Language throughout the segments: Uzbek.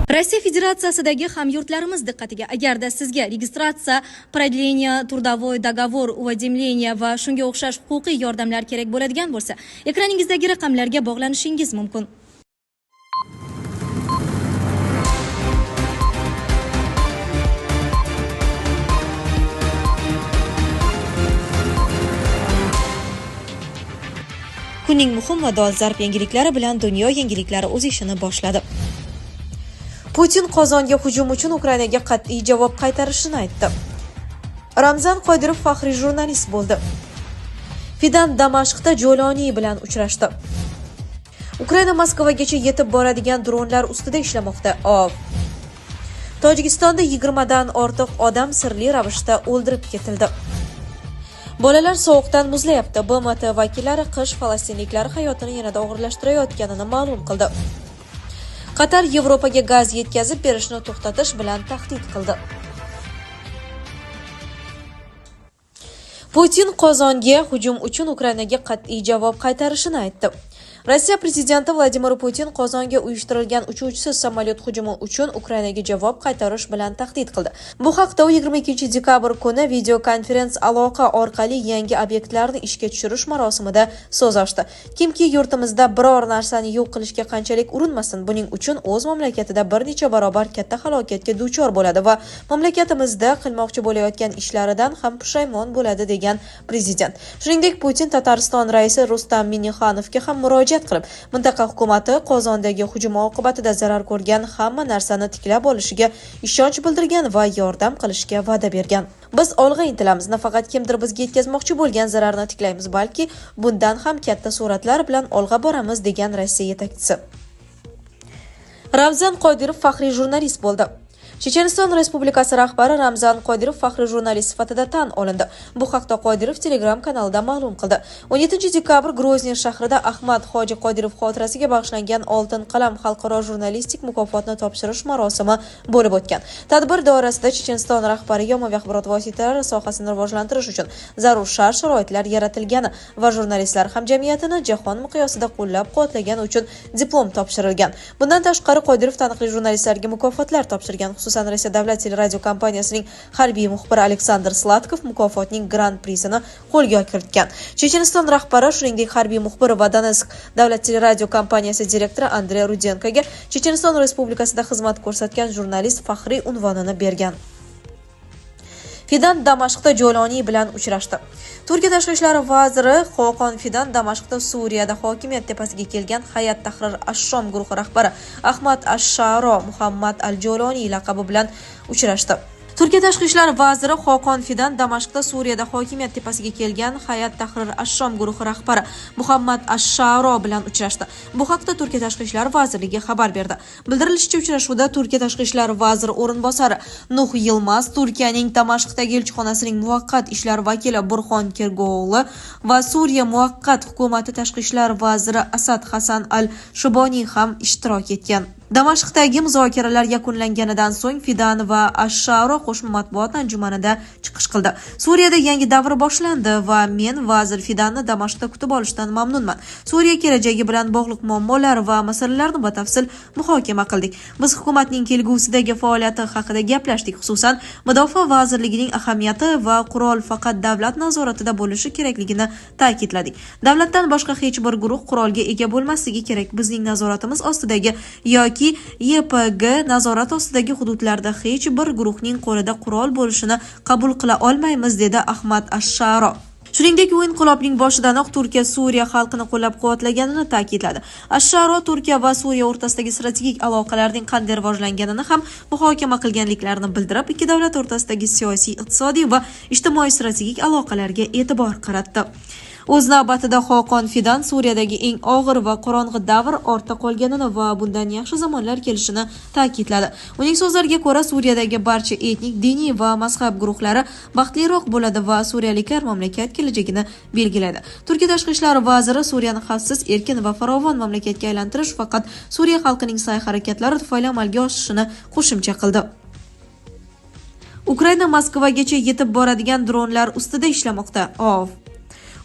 Rossiya Federatsiyasidagi hamyurtlarimiz diqqatiga, agarda sizga registratsiya, продление трудовой договор, уведомление va shunga o'xshash huquqiy yordamlar kerak bo'ladigan bo'lsa, ekraningizdagi raqamlarga bog'lanishingiz mumkin. Kunning muhim va dolzarb yangiliklari bilan dunyo yangiliklari o'z ishini boshladi. Putin Qozonga hujum uchun Ukrainaga qat'iy javob qaytarishini aytdi. Ramzan Qodirov faxriy jurnalist bo'ldi. Fidan Damashqda Jo'loni bilan uchrashdi. Ukraina Moskvagacha yetib boradigan dronlar ustida ishlamoqda. Tojikistonda 20 dan ortiq odam sirli ravishda o'ldirib ketildi. Bolalar sovuqdan muzlayapti. BMT vakillari qish falastinliklar hayotini yanada og'irlashtirayotganini ma'lum qildi. Qatar Yevropaga gaz yetkazib berishni to'xtatish bilan tahdid qildi. Putin Qozonga hujum uchun Ukrainaga qat'iy javob qaytarishini aytdi. Rossiya prezidenti Vladimir Putin Qozonga uyushtirilgan uchuvchisiz samolyot hujumi uchun Ukrainaga javob qaytarish bilan tahdid qildi. Bu haqda 22 dekabr kuni videokonferensiya aloqa orqali yangi obyektlarni ishga tushirish marosimida so'z ochdi. Kimki yurtimizda biror narsani yo'q qilishga qanchalik urinmasin, buning uchun o'z mamlakatida bir necha barobar katta halokatga duchor bo'ladi va mamlakatimizda qilmoqchi bo'layotgan ishlaridan ham pushaymon bo'ladi degan prezident. Shuningdek, Putin Tatariston raisi Rustam Minnixanovga ham murojaat qilib, mintaqa hukumati Qozondagi hujum oqibatida zarar ko'rgan hamma narsani tiklab olishiga ishonch bildirgan va yordam qilishga va'da bergan. Biz olg'a intilamiz, nafaqat kimdir bizga yetkazmoqchi bo'lgan zararni tiklaymiz, balki bundan ham katta suratlar bilan olg'a boramiz degan Rossiya yetakchisi. Ramzan Qodirov faxriy jurnalist bo'ldi. Checheniston Respublikasi rahbari Ramzan Qodirov faxriy jurnalist sifatida tan olindi. Bu haqda Qodirov Telegram kanalida ma'lum qildi. 17 dekabr Grozniy shahrida Ahmad Hoji Qodirov xotirasiga bag'ishlangan Oltin qalam xalqaro jurnalistik mukofotni topshirish marosimi bo'lib o'tgan. Tadbir doirasida Checheniston rahbariga ommaviy axborot vositalari sohasini rivojlantirish uchun zarur shart-sharoitlar yaratilgani va jurnalistlar hamjamiyatini jahon miqyosida qo'llab-quvvatlagani uchun diplom topshirilgan. Bundan tashqari Qodirov taniqli jurnalistlarga mukofotlar topshirgan. Xususan, Rossiya davlat teleradio kompaniyasining harbiy muxbiri Aleksandr Sladkov mukofotning Grand Prisini qo'lga kiritgan. Checheniston rahbari shuningdek harbiy muxbir va Donetsk davlat teleradio kompaniyasi direktori Andrey Rudenkoga Checheniston Respublikasida xizmat ko'rsatgan jurnalist faxriy unvonini bergan. Fidan Damashqda Jo'loni bilan uchrashdi. Turkiya tashqi ishlar vaziri Xoqon Fidan Damashqda Suriyada hokimiyat tepasiga kelgan Hayat Tahrir ash-Shom guruhi rahbari Ahmad ash-Sharo Muhammad al-Jo'loni laqabi bilan uchrashdi. Turkiya tashqi ishlar vaziri Xoqon Fidan Damashqda Suriyada hokimiyat tepasiga kelgan Hayat Tahrir ash-Shom guruhi rahbari Muhammad ash-Sharo bilan uchrashdi. Bu haqda Turkiya tashqi ishlar vazirligi xabar berdi. Bildirilishicha, uchrashuvda Turkiya tashqi ishlar vaziri o'rinbosari Nuh Yilmaz, Turkiyaning Damashqdagi elchixonasining muvaqqat ishlar vakili Burxon Kergo'g'li va Suriya muvaqqat hukumati tashqi ishlar vaziri Asad Hasan al-Shuboniy ham ishtirok etgan. Damashqdagi muzokaralar yakunlanganidan so'ng Fidan va ash-Sharo qo'shma matbuot anjumanida chiqish qildi. Suriyada yangi davr boshlandi va men vazir Fidanni Damashqda kutib olishdan mamnunman. Suriya kelajagi bilan bog'liq muammolar va masalalarni batafsil muhokama qildik. Biz hukumatning kelgusidagi faoliyati haqida gaplashdik. Xususan, Mudofaa vazirligining ahamiyati va qurol faqat davlat nazoratida bo'lishi kerakligini ta'kidladik. Davlatdan boshqa hech bir guruh qurolga ega bo'lmasligi kerak. Bizning nazoratimiz ostidagi yoki YPG nazorat ostidagi hududlarda hech bir guruhning qo'lida qurol bo'lishini qabul qila olmaymiz, dedi Ahmad ash-Sharo. Shuningdek, u inqilobning boshidanoq Turkiya Suriya xalqini qo'llab-quvvatlaganini ta'kidladi. Ash-Sharo Turkiya va Suriya o'rtasidagi strategik aloqalarning qanday rivojlanganini ham muhokama qilganliklarini bildirib, ikki davlat o'rtasidagi siyosiy, iqtisodiy va ijtimoiy strategik aloqalarga e'tibor qaratdi. O'z navbatida Xoqon Fidan Suriyadagi eng og'ir va qorong'u davr ortda qolganini va bundan yaxshi zamonlar kelishini ta'kidladi. Uning so'zlariga ko'ra, Suriyadagi barcha etnik, diniy va mazhab guruhlari baxtliroq bo'ladi va suriyaliklar mamlakat kelajagini belgilaydi. Turkiya tashqi ishlar vaziri Suriyani xavfsiz, erkin va farovon mamlakatga aylantirish faqat Suriya xalqining sa'y-harakatlari tufayli amalga oshishini qo'shimcha qildi. Ukraina Moskvagacha yetib boradigan dronlar ustida ishlamoqda.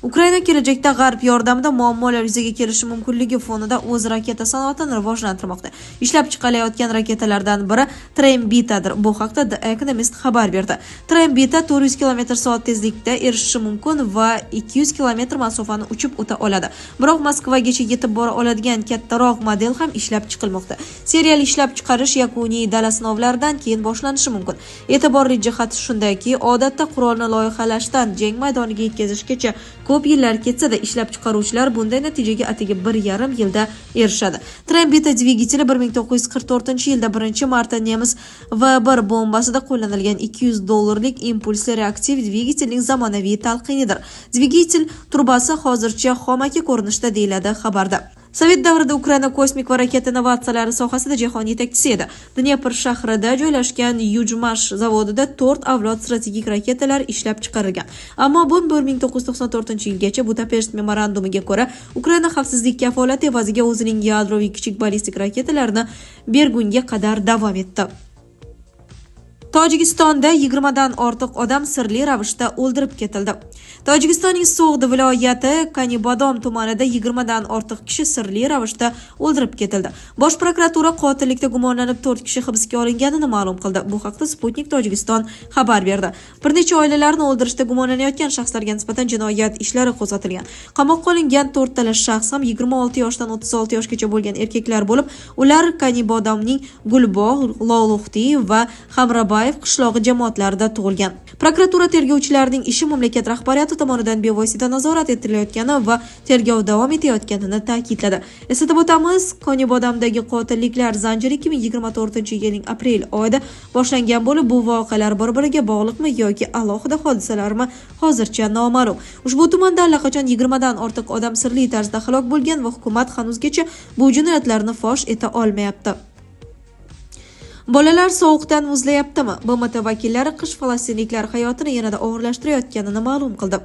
Ukraina kelajakda G'arb yordamida muammolar yuzaga kelishi mumkinligi fonida o'z raketa sanoatini rivojlantirmoqda. Ishlab chiqarilayotgan raketalardan biri Trembitadir. Bu haqda The Economist xabar berdi. Trembita 400 km/soat tezlikda erishishi mumkin va 200 km masofani uchib o'ta oladi. Biroq Moskvagacha yetib bora oladigan kattaroq model ham ishlab chiqilmoqda. Seriyali ishlab chiqarish yakuniy dala sinovlaridan keyin boshlanishi mumkin. E'tiborli jihati shundaki, odatda qurolni loyihalashdan jang maydoniga yetkazishgacha ko'p yillar ketsa-da, ishlab chiqaruvchilar bunday natijaga atigi 1,5 yilda erishadi. Trembita dvigateli 1944-yilda 1-marta nemis V1 bombasida qo'llanilgan $200 impulsli reaktiv dvigatelning zamonaviy talqinidir. Dvigatel turbasi hozircha xomaki ko'rinishda deyiladi xabarda. Sovet davrida Ukraina kosmik va raketa innovatsiyalari sohasida jahon yetakchisi edi. Dnepr shahrida joylashgan Yujmash zavodida 4 avlod strategik raketalar ishlab chiqarilgan. Ammo bu 1994-yilgacha Budapesht memorandumiga ko'ra Ukraina xavfsizlik kafolati evaziga o'zining yadroviy kichik ballistik raketalarini bergunga qadar davom etdi. Tojikistonda 20 dan ortiq odam sirli ravishda o'ldirib ketildi. Tojikistonning So'g'di viloyati Kanibodom tumanida 20 dan ortiq kishi sirli ravishda o'ldirib ketildi. Bosh prokuratura qotillikda gumonlanib 4 kishi hibsga olinganini ma'lum qildi. Bu haqda Sputnik Tojikiston xabar berdi. Bir necha oilalarni o'ldirishda gumonlanayotgan shaxslarga nisbatan jinoyat ishlari qo'zg'atilgan. Qamoqqa olingan 4 tala shaxs ham 26 yoshdan 36 yoshgacha bo'lgan erkaklar bo'lib, ular Kanibodomning Gulbog', Loluxti va Hamrabay qishlog'i jamoatlarida tug'ilgan. Prokuratura tergovchilarining ishi mamlakat rahbariyati tomonidan bevosita nazorat etilayotgani va tergov davom etayotganini ta'kidladi. Eslatib o'tamiz, Konibodamdagi qotilliklar zanjiri 2024-yilning aprel oyida boshlangan bo'lib, bu voqealar bir-biriga bog'liqmi yoki alohida hodisalarmi hozircha noma'lum. Ushbu tumanda allaqachon 20 dan ortiq odam sirli tarzda halok bo'lgan va hukumat hanuzgacha bu jinoyatlarni fosh eta olmayapti. Bolalar sovuqdan muzlayaptimi? BMT vakillari qish falastinliklar hayotini yanada og'irlashtirayotganini ma'lum qildi.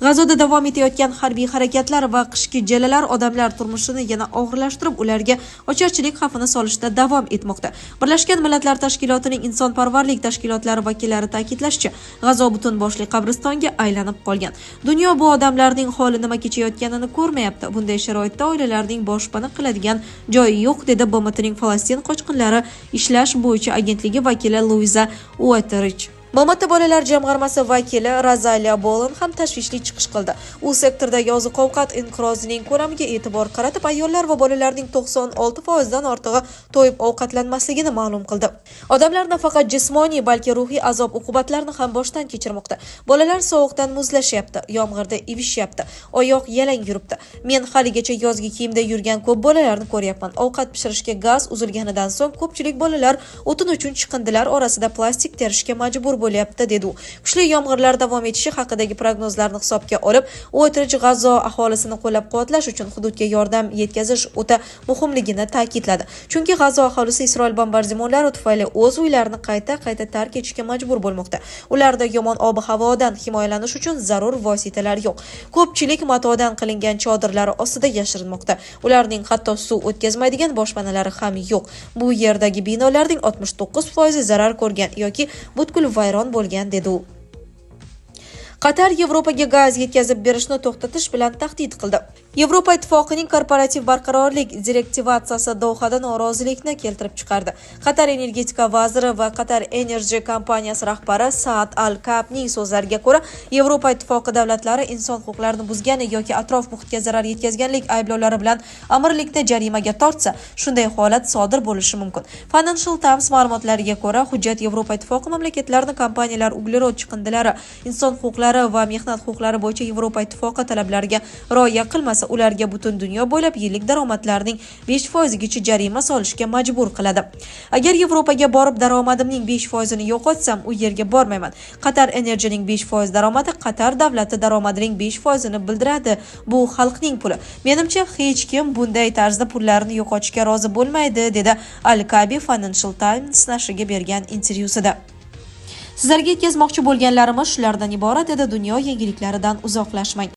G'azoda davom etayotgan harbiy harakatlar va qishki jalalar odamlar turmushini yana og'irlashtirib, ularga ocharchilik xavfini solishda davom etmoqda. Birlashgan Millatlar Tashkilotining insonparvarlik tashkilotlari vakillari ta'kidlashicha, G'azo butun boshli qabristonga aylanib qolgan. Dunyo bu odamlarning holi nima kechayotganini ko'rmayapti. Bunday sharoitda oilalarning boshpana qiladigan joyi yo'q, dedi BMTning Falastin qochqinlari ishlash bo'yicha agentligi vakili Luiza Ueterich. BMT bolalar jamg'armasi vakili Rosalia Bolan ham tashvishli chiqish qildi. U sektordagi oziq-ovqat inqirozining ko'lamiga e'tibor qaratib, ayollar va bolalarning 96% dan ortig'i to'yib ovqatlanmasligini ma'lum qildi. Odamlar nafaqat jismoniy, balki ruhiy azob-uqubatlarni ham boshdan kechirmoqda. Bolalar sovuqdan muzlashyapti, yomg'irda ivishyapti, oyoq yalang yuribdi. Men haligacha yozgi kiyimda yurgan ko'p bolalarni ko'ryapman. Ovqat pishirishga gaz uzilganidan so'ng ko'pchilik bolalar o'tin uchun chiqindilar orasida plastik terishga majbur bo'lyapti, dedi u. Kuchli yomg'irlar davom etishi haqidagi prognozlarni hisobga olib, Uetrich G'azo aholisini qo'llab-quvvatlash uchun hududga yordam yetkazish o'ta muhimligini ta'kidladi. Chunki G'azo aholisi Isroil bombardimonlari tufayli o'z uylarini qayta-qayta tark etishga majbur bo'lmoqda. Ularda yomon ob-havodan himoyalanish uchun zarur vositalar yo'q. Ko'pchilik matodan qilingan chodirlar ostida yashirinmoqda. Ularning hatto suv o'tkazmaydigan boshpanalari ham yo'q. Bu yerdagi binolarning 69% zarar ko'rgan yoki butkul vayron bo'lgan, dedi u. Qatar Yevropaga gaz yetkazib berishni to'xtatish bilan tahdid qildi. Yevropa ittifoqining korporativ barqarorlik direktivatsiyasi Dohada norozilikni keltirib chiqardi. Qatar energetika vaziri va Qatar Energy kompaniyasi rahbari Saad Al-Kabning so'zlariga ko'ra, Yevropa ittifoqi davlatlari inson huquqlarini buzgani yoki atrof muhitga zarar yetkazganlik ayblovlari bilan amirlikda jarimaga tortsa, shunday holat sodir bo'lishi mumkin. Financial Times ma'lumotlariga ko'ra, hujjat Yevropa ittifoqi mamlakatlarini kompaniyalar uglerod chiqindilari, inson huquqlari va mehnat huquqlari bo'yicha Yevropa ittifoqi talablariga rioya qilmasa, ularga butun dunyo bo'ylab yillik daromadlarning 5% gacha jarima solishga majbur qiladi. Agar Yevropaga borib daromadimning 5% ni yo'qotsam, u yerga bormayman. Qatar Energy'ning 5% daromadi Qatar davlati daromadining 5% ni bildiradi. Bu xalqning puli. Menimcha, hech kim bunday tarzda pullarni yo'qotishga rozi bo'lmaydi, dedi Al-Kabi Financial Times nashriga bergan intervyusida. Sizlarga yetkazmoqchi bo'lganlarimiz shulardan iborat edi. Dunyo yangiliklaridan uzoqlashmang.